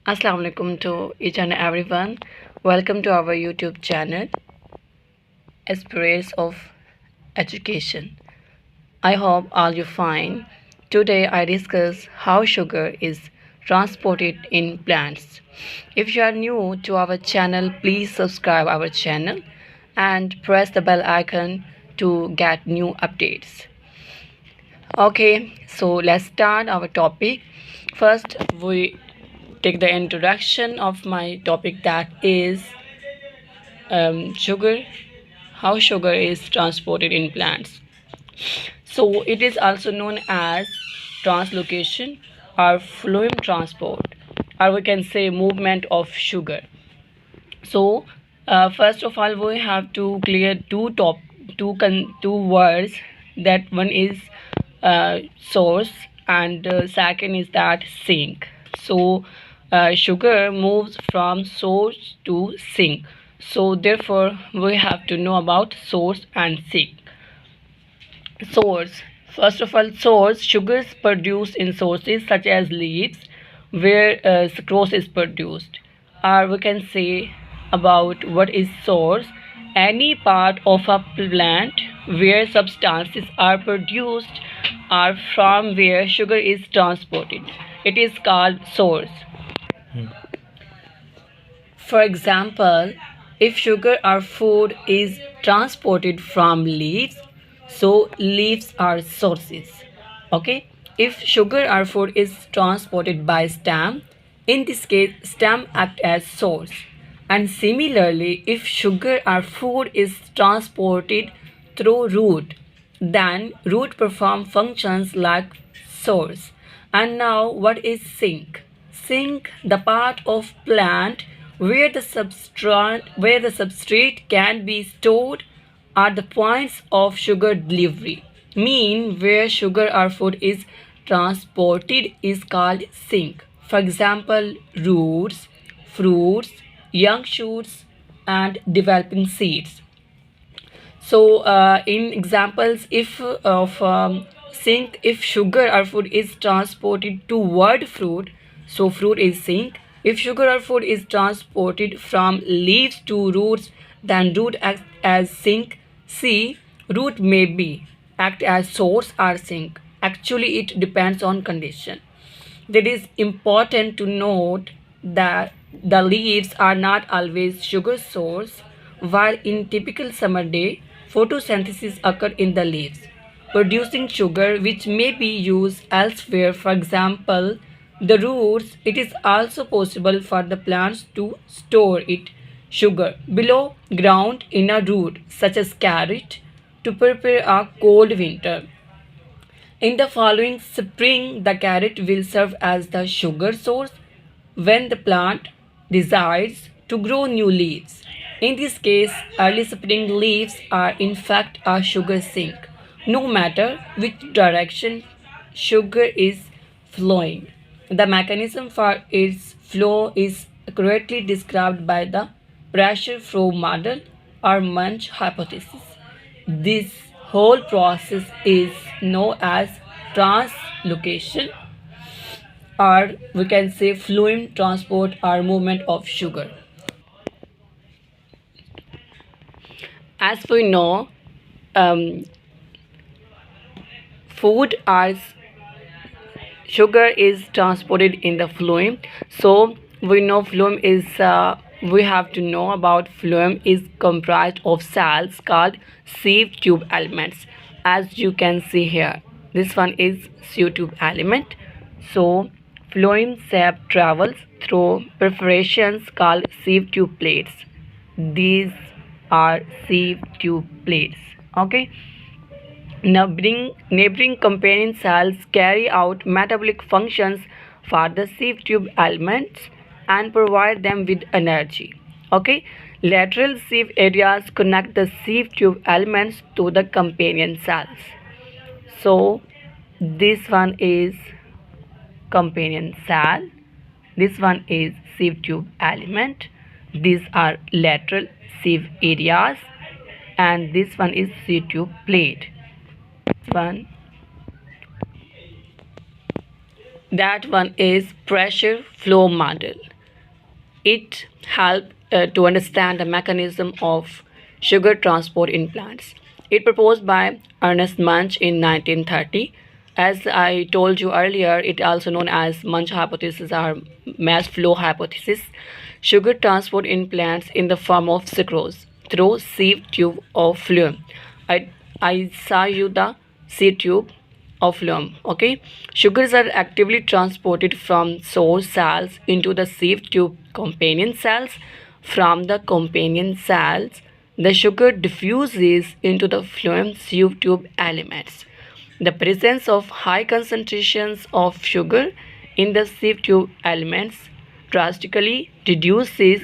Assalamu alaikum to each and everyone. Welcome to our YouTube channel, Aspirants of Education. I hope all you fine. Today I discuss how sugar is transported in plants. If you are new to our channel, please subscribe our channel and press the bell icon to get new updates. Okay, so let's start our topic. First, we take the introduction of my topic, that is sugar, how sugar is transported in plants. So it is also known as translocation or phloem transport, or we can say movement of sugar. So first of all, we have to clear two words. That one is source, and second is that sink. So sugar moves from source to sink. So therefore, we have to know about source and sink. Source. First of all, source. Sugars produced in sources such as leaves, where sucrose is produced. Or we can say about what is source. Any part of a plant where substances are produced or from where sugar is transported. It is called source. For example, if sugar or food is transported from leaves, so leaves are sources. Okay, if sugar or food is transported by stem, in this case stem act as source. And similarly, if sugar or food is transported through root, then root perform functions like source. And now what is sink? Sink, the part of plant where the substrate can be stored, are the points of sugar delivery. Mean where sugar or food is transported is called sink. For example, roots, fruits, young shoots, and developing seeds. So in examples, if of sink, if sugar or food is transported toward fruit, so fruit is sink. If sugar or food is transported from leaves to roots, then root acts as sink. See, root may be act as source or sink. Actually, it depends on condition. It is important to note that the leaves are not always sugar source. While in typical summer day, photosynthesis occurs in the leaves, producing sugar which may be used elsewhere. For example, the roots, it is also possible for the plants to store it sugar below ground in a root such as carrot to prepare a cold winter. In the following spring, the carrot will serve as the sugar source when the plant decides to grow new leaves. In this case, early spring leaves are in fact a sugar sink. No matter which direction sugar is flowing, the mechanism for its flow is accurately described by the pressure flow model or Munch hypothesis. This whole process is known as translocation, or we can say fluid transport or movement of sugar. As we know, um, food as sugar is transported in the phloem. So we know phloem is we have to know about phloem is comprised of cells called sieve tube elements. As you can see here, this one is sieve tube element. So phloem sap travels through perforations called sieve tube plates. These are sieve tube plates. Okay. Neighboring companion cells carry out metabolic functions for the sieve tube elements and provide them with energy. Okay, lateral sieve areas connect the sieve tube elements to the companion cells. So this one is companion cell, this one is sieve tube element, these are lateral sieve areas, and this one is sieve tube plate. One, that one is pressure flow model. It helped to understand the mechanism of sugar transport in plants. It proposed by Ernest Munch in 1930. As I told you earlier, it also known as Munch hypothesis or mass flow hypothesis. Sugar transport in plants in the form of sucrose through sieve tube of phloem. I, I saw you the sieve tube of phloem. Okay, sugars are actively transported from source cells into the sieve tube companion cells. From the companion cells, the sugar diffuses into the phloem sieve tube elements. The presence of high concentrations of sugar in the sieve tube elements drastically reduces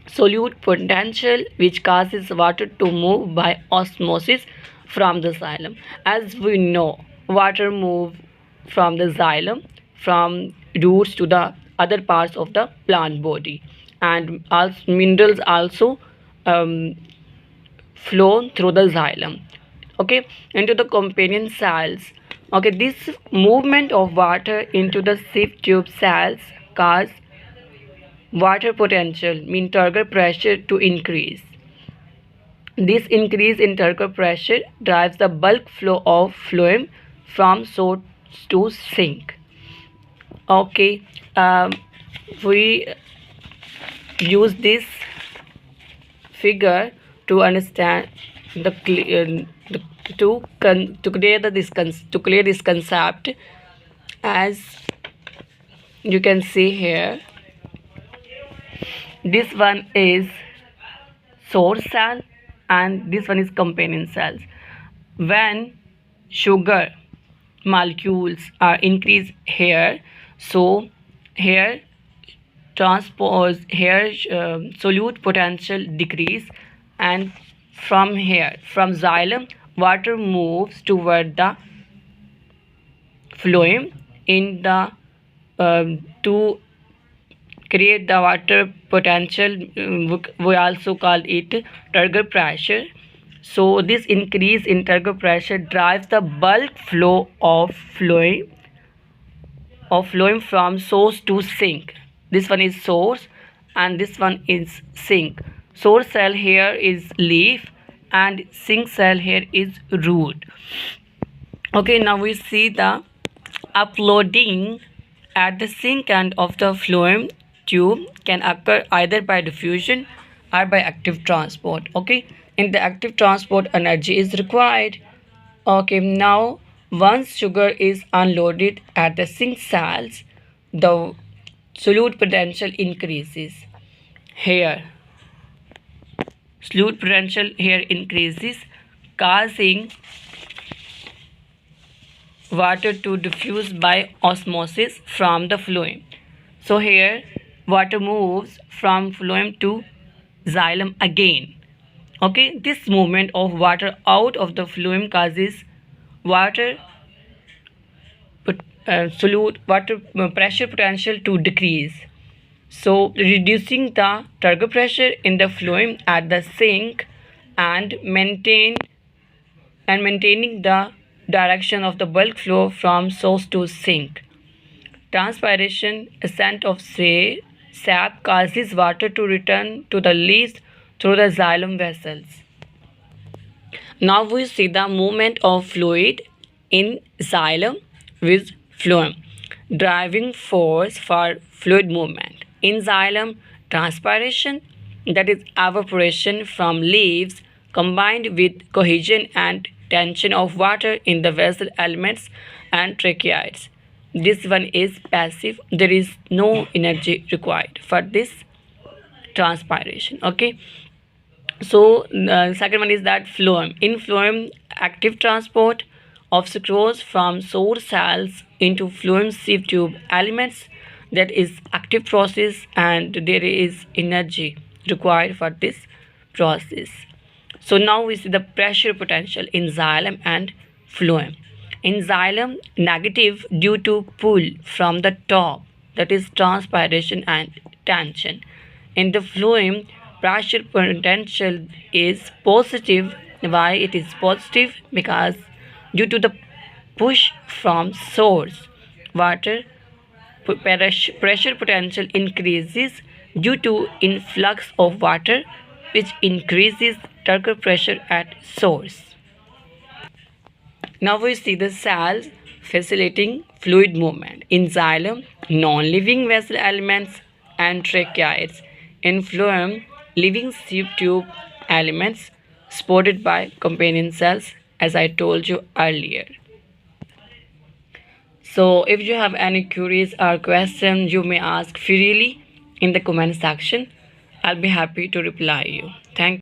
solute potential, which causes water to move by osmosis from the xylem. As we know, water move from the xylem from roots to the other parts of the plant body, and also minerals also um, flow through the xylem, okay, into the companion cells. Okay, this movement of water into the sieve tube cells cause water potential, mean turgor pressure, to increase. This increase in turgor pressure drives the bulk flow of phloem from source to sink. Okay, we use this figure to understand to clear this concept. As you can see here, this one is source cell and this one is companion cells. When sugar molecules are increased here, so here transpose here solute potential decrease, and from here, from xylem, water moves toward the phloem in the to create the water potential. We also call it turgor pressure. So this increase in turgor pressure drives the bulk flow of phloem from source to sink. This one is source and this one is sink. Source cell here is leaf and sink cell here is root. Okay, now we see the uploading at the sink end of the phloem tube can occur either by diffusion or by active transport. Okay, in the active transport, energy is required. Okay, now once sugar is unloaded at the sink cells, the solute potential increases. Here, solute potential here increases, causing water to diffuse by osmosis from the phloem. So here water moves from phloem to xylem again. Okay, this movement of water out of the phloem causes water solute water pressure potential to decrease, so reducing the turgor pressure in the phloem at the sink and maintaining the direction of the bulk flow from source to sink. Transpiration, ascent of sap, causes water to return to the leaves through the xylem vessels. Now we see the movement of fluid in xylem with phloem. Driving force for fluid movement. In xylem, transpiration, that is evaporation from leaves, combined with cohesion and tension of water in the vessel elements and tracheids. This one is passive. There is no energy required for this transpiration. Okay. So second one is that phloem. In phloem, active transport of sucrose from source cells into phloem sieve tube elements, that is active process, and there is energy required for this process. So now we see the pressure potential in xylem and phloem. In xylem, negative due to pull from the top, that is transpiration and tension. In the phloem, pressure potential is positive. Why it is positive? Because due to the push from source, water pressure potential increases, due to influx of water which increases turgor pressure at source. Now we see the cells facilitating fluid movement. In xylem, non-living vessel elements and tracheids. In phloem, living tube elements supported by companion cells, as I told you earlier. So if you have any queries or questions, you may ask freely in the comment section. I'll be happy to reply you. Thank you.